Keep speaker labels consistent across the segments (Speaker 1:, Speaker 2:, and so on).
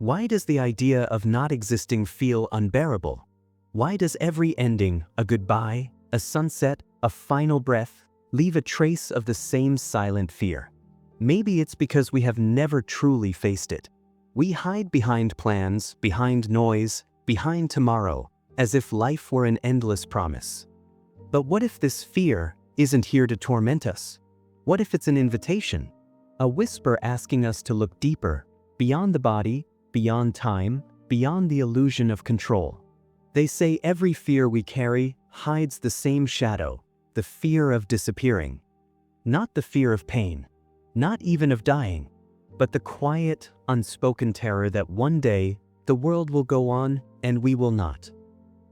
Speaker 1: Why does the idea of not existing feel unbearable? Why does every ending, a goodbye, a sunset, a final breath, leave a trace of the same silent fear? Maybe it's because we have never truly faced it. We hide behind plans, behind noise, behind tomorrow, as if life were an endless promise. But what if this fear isn't here to torment us? What if it's an invitation? A whisper asking us to look deeper, beyond the body, beyond time, beyond the illusion of control. They say every fear we carry hides the same shadow, the fear of disappearing. Not the fear of pain, not even of dying, but the quiet, unspoken terror that one day the world will go on and we will not.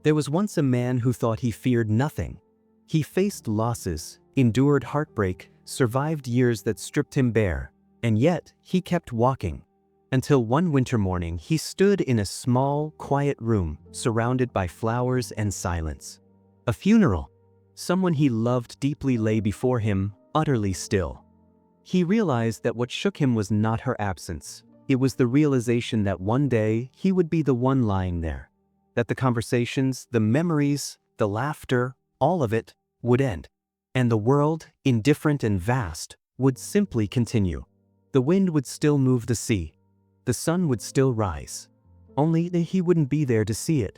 Speaker 1: There was once a man who thought he feared nothing. He faced losses, endured heartbreak, survived years that stripped him bare, and yet he kept walking. Until one winter morning he stood in a small, quiet room surrounded by flowers and silence. A funeral. Someone he loved deeply lay before him, utterly still. He realized that what shook him was not her absence. It was the realization that one day he would be the one lying there. That the conversations, the memories, the laughter, all of it would end. And the world, indifferent and vast, would simply continue. The wind would still move the sea. The sun would still rise. Only that he wouldn't be there to see it.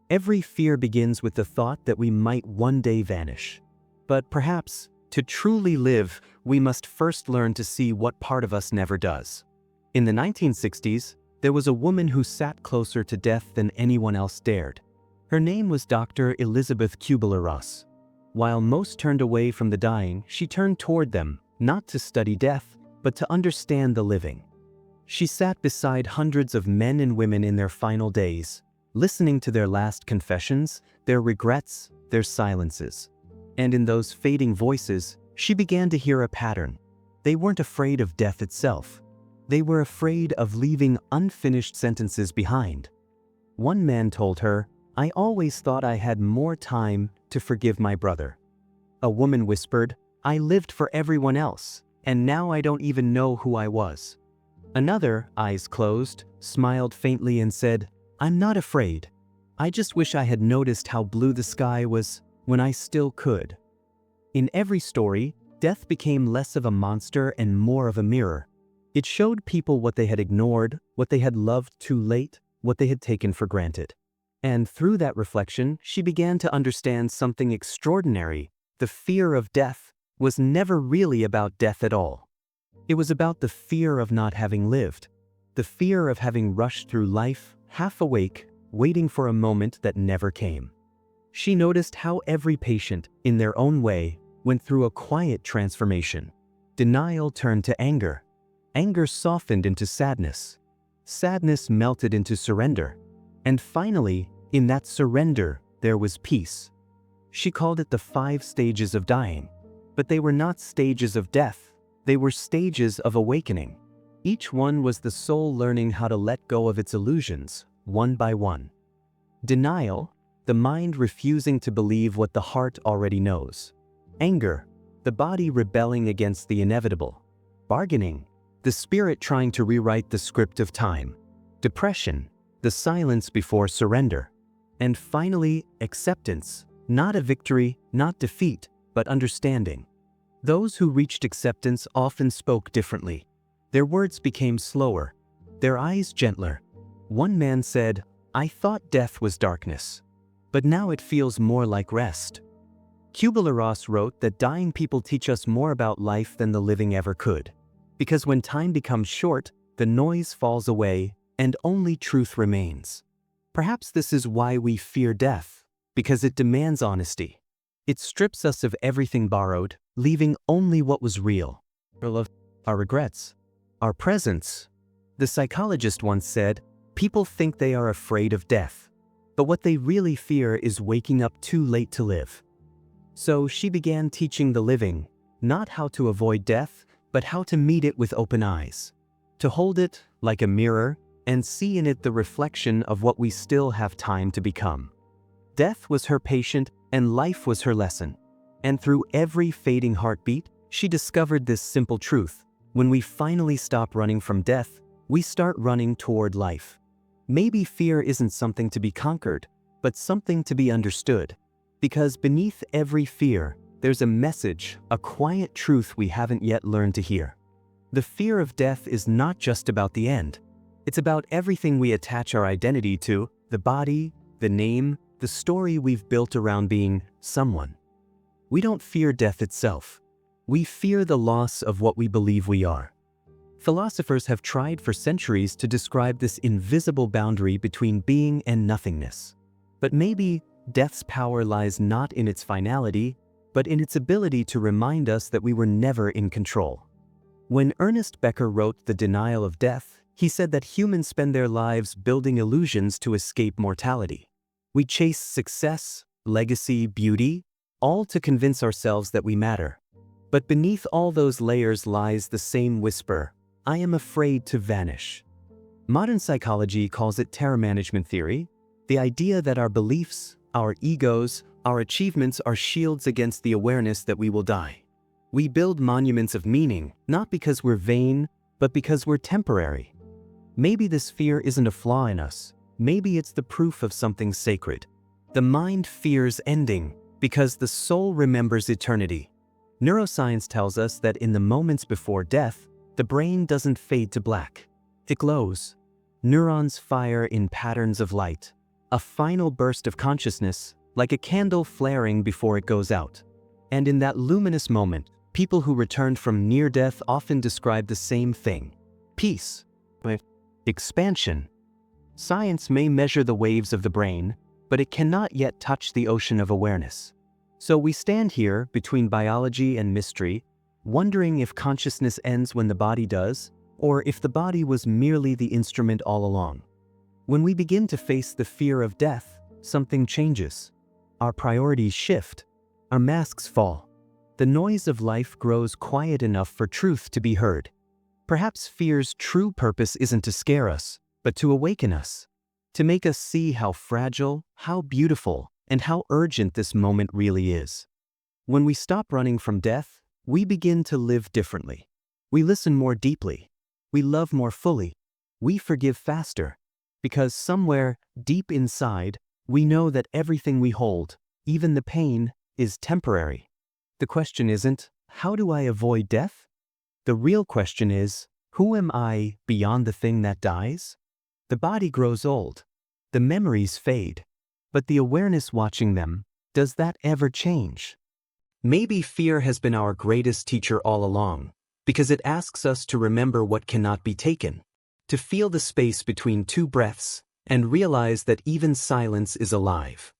Speaker 1: Every fear begins with the thought that we might one day vanish. But perhaps, to truly live, we must first learn to see what part of us never does. In the 1960s, there was a woman who sat closer to death than anyone else dared. Her name was Dr. Elizabeth Kubler-Ross. While most turned away from the dying, she turned toward them, not to study death, but to understand the living. She sat beside hundreds of men and women in their final days, listening to their last confessions, their regrets, their silences. And in those fading voices, she began to hear a pattern. They weren't afraid of death itself. They were afraid of leaving unfinished sentences behind. One man told her, "I always thought I had more time to forgive my brother." A woman whispered, "I lived for everyone else, and now I don't even know who I was." Another, eyes closed, smiled faintly and said, "I'm not afraid. I just wish I had noticed how blue the sky was when I still could." In every story, death became less of a monster and more of a mirror. It showed people what they had ignored, what they had loved too late, what they had taken for granted. And through that reflection, she began to understand something extraordinary. The fear of death was never really about death at all. It was about the fear of not having lived, the fear of having rushed through life, half awake, waiting for a moment that never came. She noticed how every patient, in their own way, went through a quiet transformation. Denial turned to anger. Anger softened into sadness. Sadness melted into surrender. And finally, in that surrender, there was peace. She called it the 5 stages of dying. But they were not stages of death. They were stages of awakening. Each one was the soul learning how to let go of its illusions, one by one. Denial, the mind refusing to believe what the heart already knows. Anger, the body rebelling against the inevitable. Bargaining, the spirit trying to rewrite the script of time. Depression, the silence before surrender. And finally, acceptance, not a victory, not defeat, but understanding. Those who reached acceptance often spoke differently. Their words became slower, their eyes gentler. One man said, "I thought death was darkness, but now it feels more like rest." Kubler-Ross wrote that dying people teach us more about life than the living ever could. Because when time becomes short, the noise falls away and only truth remains. Perhaps this is why we fear death, because it demands honesty. It strips us of everything borrowed, leaving only what was real. Our regrets, our presence. The psychologist once said, "People think they are afraid of death, but what they really fear is waking up too late to live." So she began teaching the living, not how to avoid death, but how to meet it with open eyes. To hold it like a mirror and see in it the reflection of what we still have time to become. Death was her patient and life was her lesson. And through every fading heartbeat, she discovered this simple truth. When we finally stop running from death, we start running toward life. Maybe fear isn't something to be conquered, but something to be understood. Because beneath every fear, there's a message, a quiet truth we haven't yet learned to hear. The fear of death is not just about the end. It's about everything we attach our identity to, the body, the name, the story we've built around being someone. We don't fear death itself. We fear the loss of what we believe we are. Philosophers have tried for centuries to describe this invisible boundary between being and nothingness. But maybe death's power lies not in its finality, but in its ability to remind us that we were never in control. When Ernest Becker wrote The Denial of Death, he said that humans spend their lives building illusions to escape mortality. We chase success, legacy, beauty, all to convince ourselves that we matter. But beneath all those layers lies the same whisper, I am afraid to vanish. Modern psychology calls it terror management theory, the idea that our beliefs, our egos, our achievements are shields against the awareness that we will die. We build monuments of meaning, not because we're vain, but because we're temporary. Maybe this fear isn't a flaw in us. Maybe it's the proof of something sacred. The mind fears ending because the soul remembers eternity. Neuroscience tells us that in the moments before death, the brain doesn't fade to black. It glows. Neurons fire in patterns of light, a final burst of consciousness, like a candle flaring before it goes out. And in that luminous moment, people who returned from near death often describe the same thing: peace, expansion. Science may measure the waves of the brain, but it cannot yet touch the ocean of awareness. So we stand here between biology and mystery, wondering if consciousness ends when the body does, or if the body was merely the instrument all along. When we begin to face the fear of death, something changes. Our priorities shift. Our masks fall. The noise of life grows quiet enough for truth to be heard. Perhaps fear's true purpose isn't to scare us, but to awaken us, to make us see how fragile, how beautiful, and how urgent this moment really is. When we stop running from death, we begin to live differently. We listen more deeply. We love more fully. We forgive faster. Because somewhere, deep inside, we know that everything we hold, even the pain, is temporary. The question isn't, how do I avoid death? The real question is, who am I beyond the thing that dies? The body grows old. The memories fade. But the awareness watching them, does that ever change? Maybe fear has been our greatest teacher all along, because it asks us to remember what cannot be taken, to feel the space between two breaths, and realize that even silence is alive.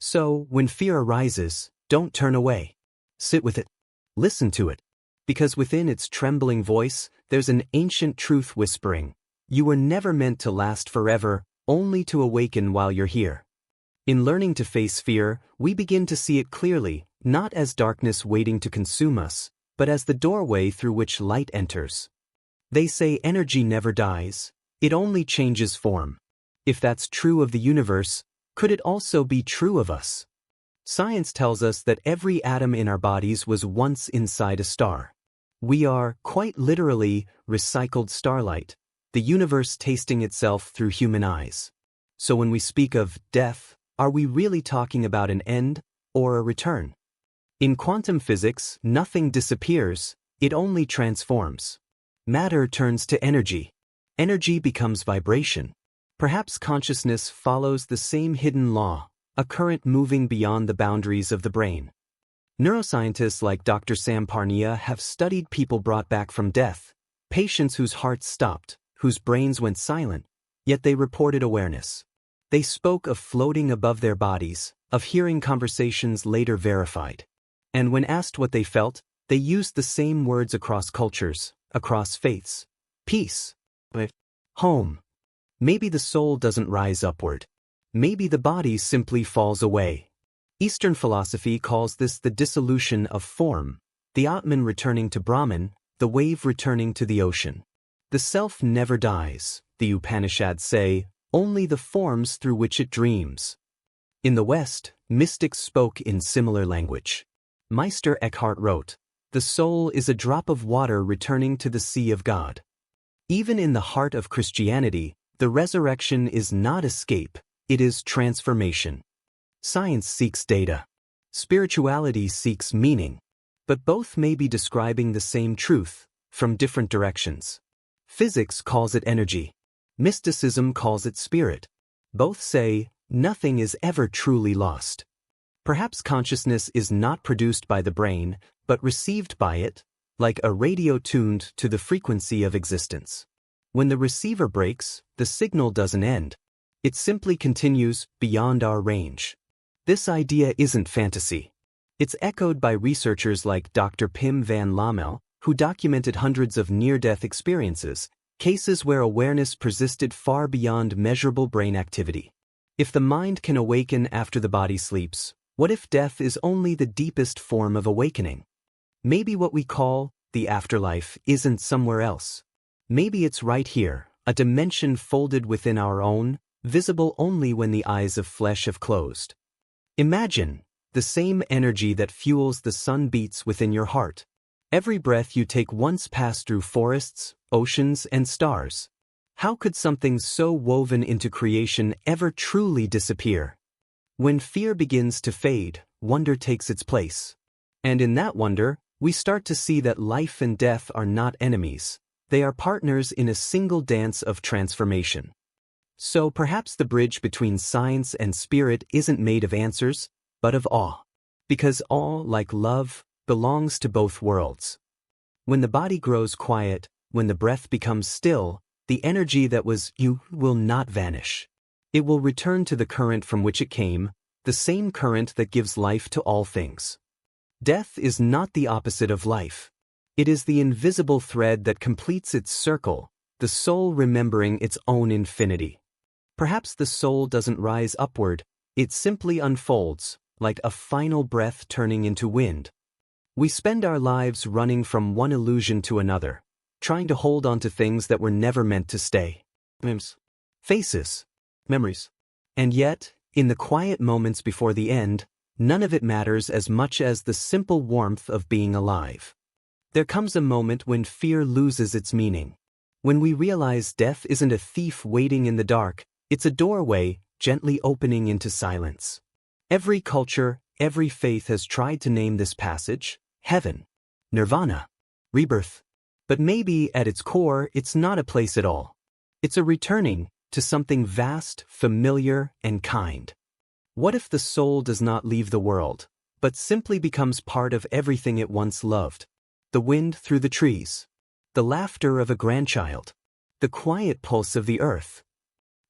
Speaker 1: So, when fear arises, don't turn away. Sit with it. Listen to it. Because within its trembling voice, there's an ancient truth whispering, you were never meant to last forever, only to awaken while you're here. In learning to face fear, we begin to see it clearly, not as darkness waiting to consume us, but as the doorway through which light enters. They say energy never dies, it only changes form. If that's true of the universe, could it also be true of us? Science tells us that every atom in our bodies was once inside a star. We are, quite literally, recycled starlight, the universe tasting itself through human eyes. So when we speak of death, are we really talking about an end or a return? In quantum physics, nothing disappears, it only transforms. Matter turns to energy. Energy becomes vibration. Perhaps consciousness follows the same hidden law, a current moving beyond the boundaries of the brain. Neuroscientists like Dr. Sam Parnia have studied people brought back from death, patients whose hearts stopped, whose brains went silent, yet they reported awareness. They spoke of floating above their bodies, of hearing conversations later verified. And when asked what they felt, they used the same words across cultures, across faiths. Peace. Home. Maybe the soul doesn't rise upward. Maybe the body simply falls away. Eastern philosophy calls this the dissolution of form, the Atman returning to Brahman, the wave returning to the ocean. The self never dies, the Upanishads say, only the forms through which it dreams. In the West, mystics spoke in similar language. Meister Eckhart wrote, "The soul is a drop of water returning to the sea of God." Even in the heart of Christianity, the resurrection is not escape, it is transformation. Science seeks data. Spirituality seeks meaning. But both may be describing the same truth, from different directions. Physics calls it energy. Mysticism calls it spirit. Both say, nothing is ever truly lost. Perhaps consciousness is not produced by the brain, but received by it, like a radio tuned to the frequency of existence. When the receiver breaks, the signal doesn't end. It simply continues beyond our range. This idea isn't fantasy. It's echoed by researchers like Dr. Pim van Lommel, who documented hundreds of near-death experiences, cases where awareness persisted far beyond measurable brain activity. If the mind can awaken after the body sleeps, what if death is only the deepest form of awakening? Maybe what we call the afterlife isn't somewhere else. Maybe it's right here, a dimension folded within our own, visible only when the eyes of flesh have closed. Imagine, the same energy that fuels the sun beats within your heart. Every breath you take once passed through forests, oceans, and stars. How could something so woven into creation ever truly disappear? When fear begins to fade, wonder takes its place. And in that wonder, we start to see that life and death are not enemies. They are partners in a single dance of transformation. So perhaps the bridge between science and spirit isn't made of answers, but of awe. Because awe, like love, belongs to both worlds. When the body grows quiet, when the breath becomes still, the energy that was you will not vanish. It will return to the current from which it came, the same current that gives life to all things. Death is not the opposite of life. It is the invisible thread that completes its circle, the soul remembering its own infinity. Perhaps the soul doesn't rise upward, it simply unfolds, like a final breath turning into wind. We spend our lives running from one illusion to another, trying to hold on to things that were never meant to stay. Faces. Memories. And yet, in the quiet moments before the end, none of it matters as much as the simple warmth of being alive. There comes a moment when fear loses its meaning. When we realize death isn't a thief waiting in the dark, it's a doorway gently opening into silence. Every culture, every faith has tried to name this passage heaven, nirvana, rebirth. But maybe at its core, it's not a place at all. It's a returning to something vast, familiar, and kind. What if the soul does not leave the world, but simply becomes part of everything it once loved? The wind through the trees, the laughter of a grandchild, the quiet pulse of the earth.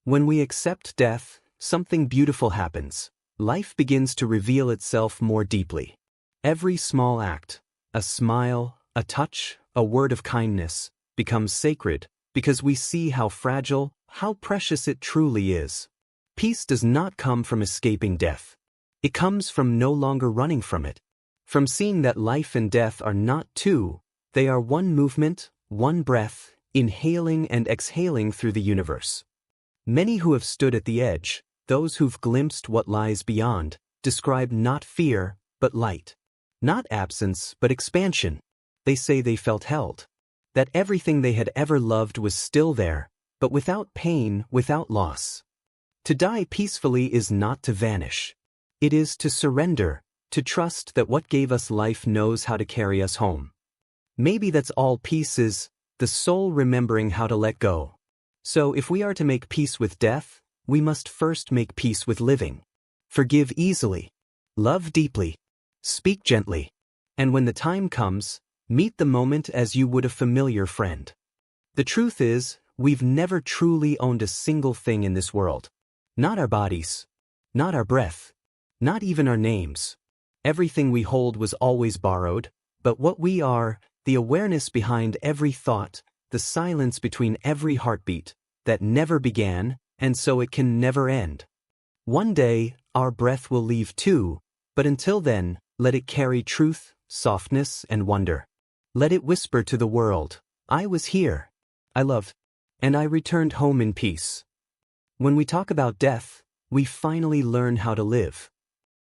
Speaker 1: When we accept death, something beautiful happens. Life begins to reveal itself more deeply. Every small act, a smile, a touch, a word of kindness, becomes sacred because we see how fragile, how precious it truly is. Peace does not come from escaping death. It comes from no longer running from it. From seeing that life and death are not two, they are one movement, one breath, inhaling and exhaling through the universe. Many who have stood at the edge, those who've glimpsed what lies beyond, describe not fear, but light. Not absence, but expansion. They say they felt held. That everything they had ever loved was still there, but without pain, without loss. To die peacefully is not to vanish. It is to surrender, to trust that what gave us life knows how to carry us home. Maybe that's all peace is, the soul remembering how to let go. So if we are to make peace with death, we must first make peace with living. Forgive easily. Love deeply. Speak gently. And when the time comes, meet the moment as you would a familiar friend. The truth is, we've never truly owned a single thing in this world. Not our bodies. Not our breath. Not even our names. Everything we hold was always borrowed, but what we are, the awareness behind every thought, the silence between every heartbeat, that never began, and so it can never end. One day, our breath will leave too, but until then, let it carry truth, softness, and wonder. Let it whisper to the world, I was here, I loved, and I returned home in peace. When we talk about death, we finally learn how to live.